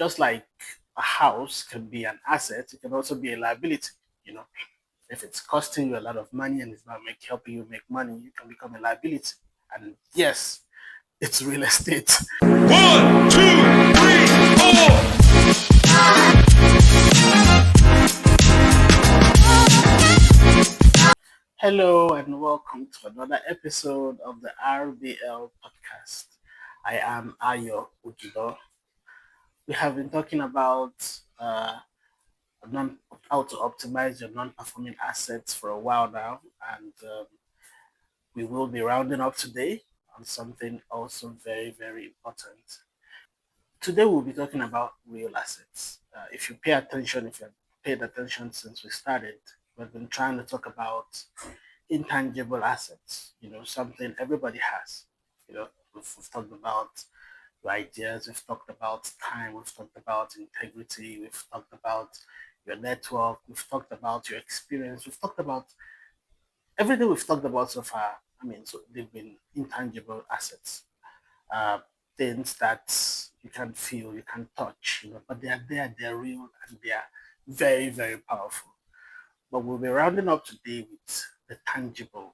just like a house can be an asset, it can also be a liability. You know, if it's costing you a lot of money and it's not helping you make money, you can become a liability. And yes, it's real estate. One, two, three, four. Hello and welcome to another episode of the RBL podcast. I am Ayo Ujido. We have been talking about non, how to optimize your non-performing assets for a while now, and we will be rounding up today on something also very, very important. Today we'll be talking about real assets. If you pay attention, if you've paid attention since we started, we've been trying to talk about intangible assets, something everybody has. We've talked about your ideas, we've talked about time, we've talked about integrity, we've talked about your network, we've talked about your experience, we've talked about everything we've talked about so far. So they've been intangible assets, uh, things that you can feel, you can touch, but they are there, they're real, and they are very, very powerful. But we'll be rounding up today with the tangible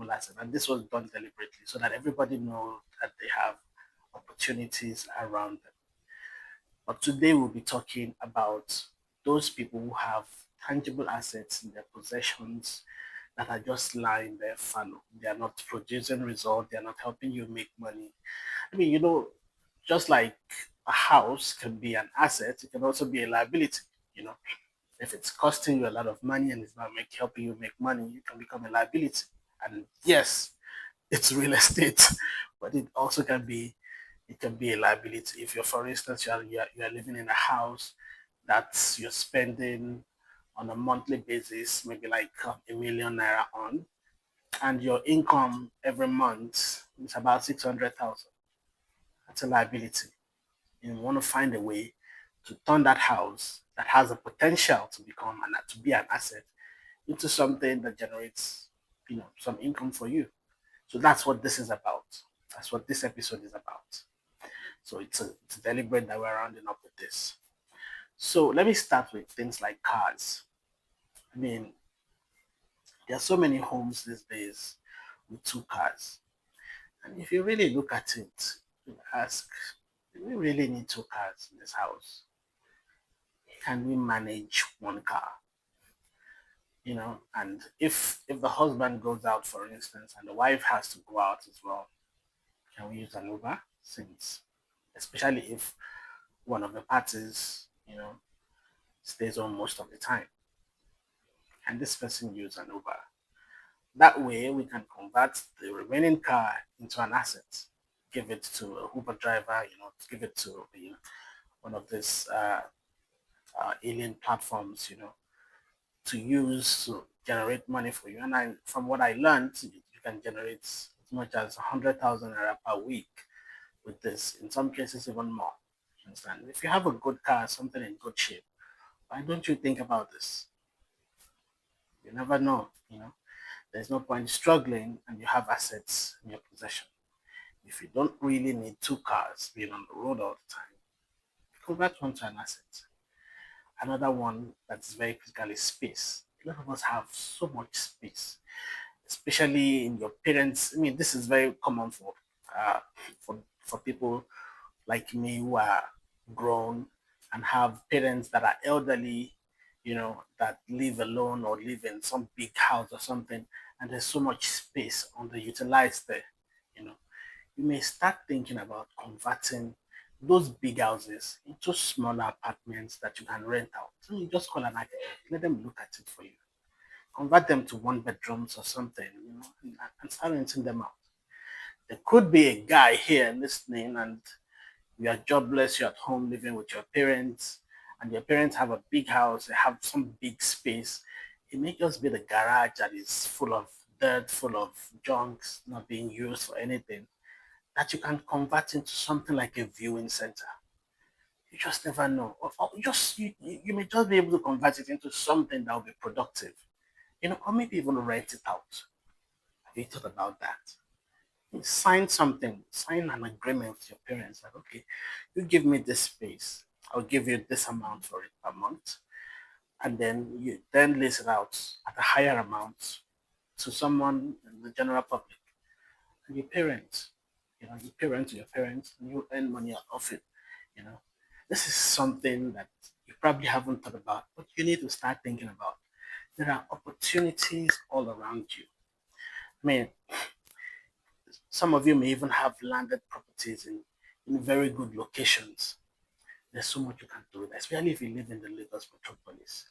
asset. And this was done deliberately so that everybody knows that they have opportunities around them. But today we'll be talking about those people who have tangible assets in their possessions that are just lying there fallow. They are not producing results, they are not helping you make money. Just like a house can be an asset, it can also be a liability, you know if it's costing you a lot of money and it's not helping you make money, you can become a liability. And yes, it's real estate, but it can be a liability. If you're, for instance, you are living in a house that you're spending on a monthly basis, maybe like ₦1 million on, and your income every month is about 600,000. That's a liability. You want to find a way to turn that house that has the potential to become and to be an asset into something that generates, some income for you. So that's what this is about. That's what this episode is about. So it's deliberate that we're rounding up with this. So let me start with things like cars. I mean, there are so many homes these days with two cars. And if you really look at it, you ask, do we really need two cars in this house? Can we manage one car? And if the husband goes out, for instance, and the wife has to go out as well, can we use an Uber? Since, especially if one of the parties, stays home most of the time, can this person use an Uber? That way, we can convert the remaining car into an asset, give it to a Uber driver, give it to one of these alien platforms, to use to generate money for you. And from what I learned, you can generate as much as 100,000 naira per week with this. In some cases, even more. You understand? If you have a good car, something in good shape, why don't you think about this? You never know. There's no point struggling, and you have assets in your possession. If you don't really need two cars being on the road all the time, convert one to an asset. Another one that's very critical is space. A lot of us have so much space, especially in your parents. This is very common uh, for people like me who are grown and have parents that are elderly, that live alone or live in some big house or something, and there's so much space underutilized there. You know, you may start thinking about converting those big houses into smaller apartments that you can rent out. So you just call an architect, let them look at it for you. Convert them to one bedrooms or something, and start renting them out. There could be a guy here listening and you are jobless, you're at home living with your parents, and your parents have a big house, they have some big space. It may just be the garage that is full of dirt, full of junks, not being used for anything, that you can convert into something like a viewing center. You just never know. Or just you may just be able to convert it into something that will be productive. Or maybe even rent it out. Have you thought about that? Sign something, sign an agreement with your parents that, okay, you give me this space. I'll give you this amount for it per month. And then you then lease it out at a higher amount to someone in the general public. And you parent, you parent to your parents and you earn money off it. You know, this is something that you probably haven't thought about, but you need to start thinking about. There are opportunities all around you. I mean, some of you may even have landed properties in very good locations. There's so much you can do, especially if you live in the Lagos metropolis.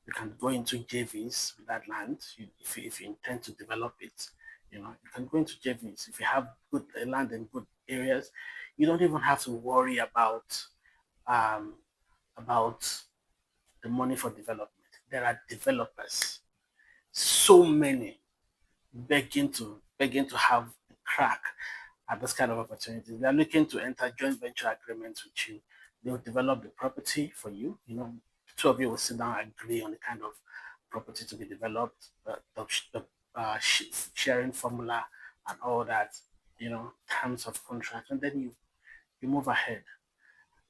You can go into JVs with that land if you intend to develop it. You can go into JVs if you have good land in good areas. You don't even have to worry um, about the money for development. There are developers, so many begging to have a crack at this kind of opportunities. They're looking to enter joint venture agreements with you. They'll develop the property for you. The two of you will sit down and agree on the kind of property to be developed, the sharing formula and all that, terms of contract, and then you move ahead.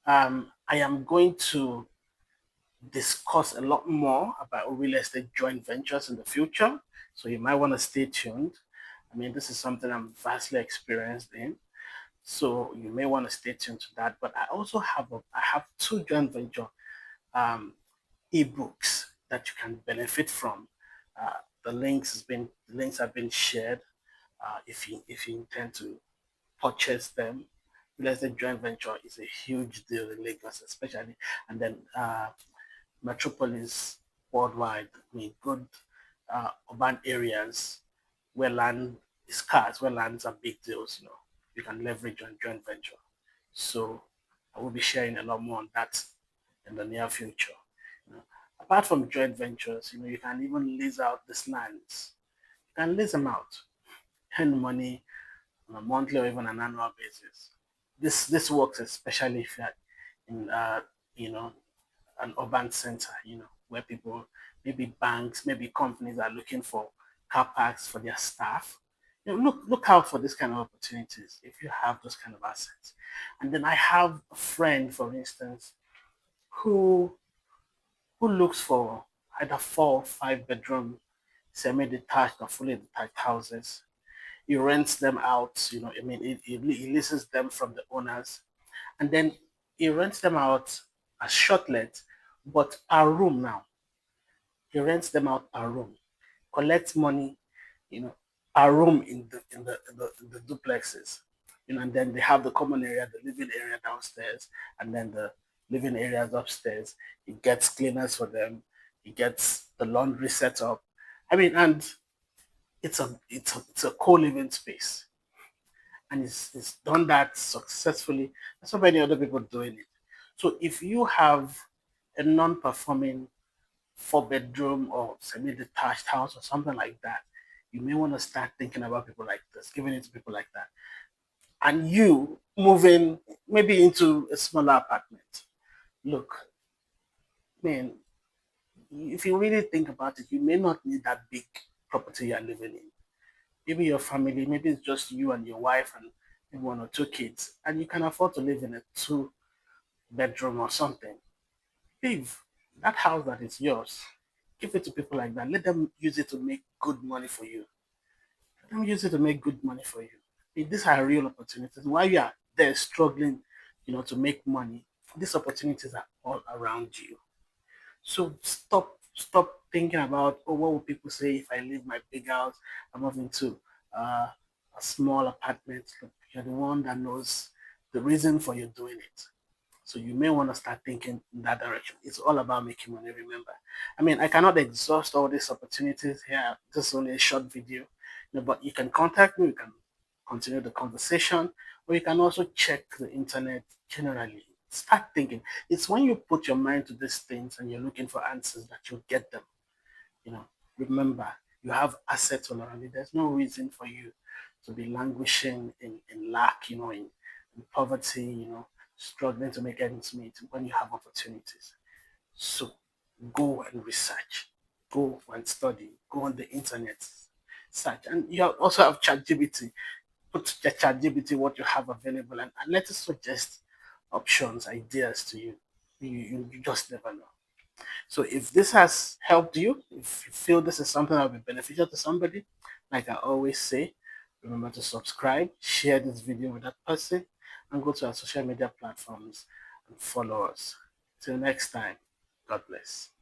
I am going to discuss a lot more about real estate joint ventures in the future. So you might want to stay tuned. I mean, this is something I'm vastly experienced in. So you may want to stay tuned to that. But I have two joint venture um, ebooks that you can benefit from. The links have been shared. If you intend to purchase them, real estate joint venture is a huge deal in Lagos, especially, and then metropolis worldwide. I mean, good urban areas where land is scarce, where lands are big deals. You can leverage on joint venture. So I will be sharing a lot more on that in the near future. You know, Apart from joint ventures, you can even lease out these lands. You can lease them out, earn money on a monthly or even an annual basis. This works especially if you're in you know an urban center, where people, maybe banks, maybe companies are looking for car parks for their staff. Look out for this kind of opportunities if you have those kind of assets. And then I have a friend, for instance, who who looks for either 4 or 5 bedroom, semi-detached or fully detached houses. He rents them out, I mean, he leases them from the owners, and then he rents them out as shortlet, but per room now. He rents them out per room, collects money, you know, per room in the duplexes. And then they have the common area, the living area downstairs, and then the living areas upstairs. He gets cleaners for them. He gets the laundry set up. I mean, and it's a co-living space, and it's done that successfully. There's so many other people doing it. So if you have a non-performing 4 bedroom or semi-detached house or something like that, you may want to start thinking about people like this, giving it to people like that, and you moving maybe into a smaller apartment. Look, man, if you really think about it, you may not need that big property you're living in. Maybe your family, maybe it's just you and your wife and maybe 1 or 2 kids, and you can afford to live in a 2 bedroom or something. Leave that house that is yours. Give it to people like that. Let them use it to make good money for you. Let them use it to make good money for you. These are real opportunities. While you are there struggling, to make money, these opportunities are all around you. So stop thinking about, oh, what will people say if I leave my big house, I move into a small apartment. Look, you're the one that knows the reason for you doing it. So you may want to start thinking in that direction. It's all about making money, remember. I mean, I cannot exhaust all these opportunities here. This is only a short video. But you can contact me, we can continue the conversation, or you can also check the internet generally. Start thinking. It's when you put your mind to these things and you're looking for answers that you get them. You know, remember, you have assets all around you. There's no reason for you to be languishing in lack, in poverty, struggling to make ends meet when you have opportunities. So go and research, go and study, go on the internet, search. And you also have ChatGPT. Put ChatGPT what you have available, and let it suggest options, ideas to you. You just never know. So if this has helped you, if you feel this is something that will be beneficial to somebody, like I always say, remember to subscribe, share this video with that person, and go to our social media platforms and follow us. Till next time, God bless.